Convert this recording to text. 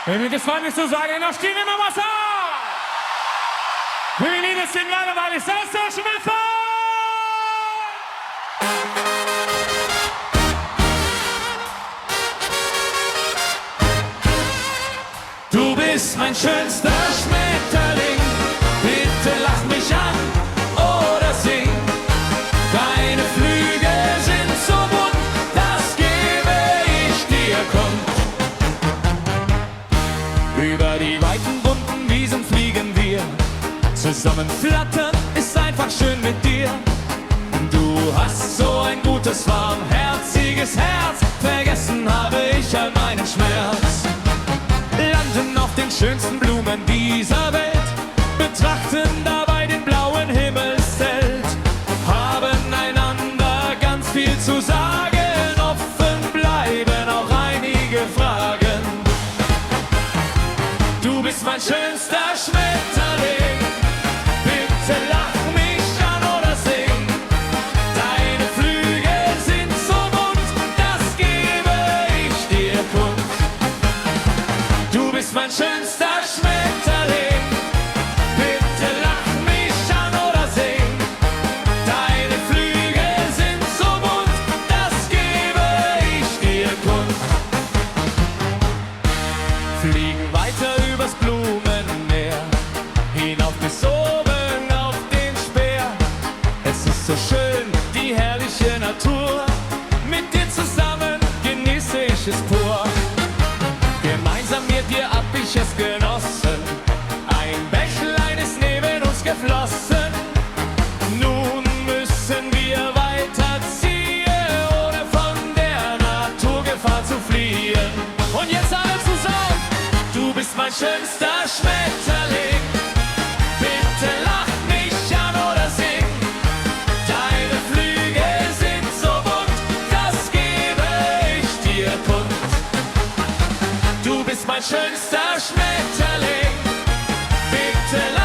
Wenn ihr das freut mich zu sagen, dann stehen wir mal was auf! Wir lieben es in Langeweile, ist das so schon mal voll? Du bist mein schönster Schmetterling, bitte lach mich an oder sing. Deine Flügel sind so bunt, das gebe ich dir kund. Über die weiten bunten Wiesen fliegen wir, zusammen flattern ist einfach schön mit dir. Du hast so ein gutes, warmherziges Herz, vergessen habe ich all meinen Schmerz. Landen auf den schönsten Blumen dieser Welt, betrachten dabei den blauen Himmelszelt, haben einander ganz viel zu sagen, offen bleiben auch einige Fragen. Du bist mein schönster Schmetterling, bitte lach mich an oder sing. Deine Flügel sind so bunt, das gebe ich dir kund. Du bist mein schönster Schmetterling, bitte lach mich an oder sing. Deine Flügel sind so bunt, das gebe ich dir kund. Fliegen weiter übers Blumenmeer, hinauf bis oben auf den Speer. Es ist so schön, die herrliche Natur, mit dir zusammen genieße ich es pur. Gemeinsam mit dir hab ich es genossen, ein Bächlein ist neben uns geflossen. Nun müssen wir weiterziehen, ohne von der Naturgefahr zu fliehen. Und jetzt alle zusammen, du bist mein schönster Schmetterling, bitte lach mich an oder sing. Deine Flügel sind so bunt, das gebe ich dir kund. Du bist mein schönster Schmetterling, bitte lach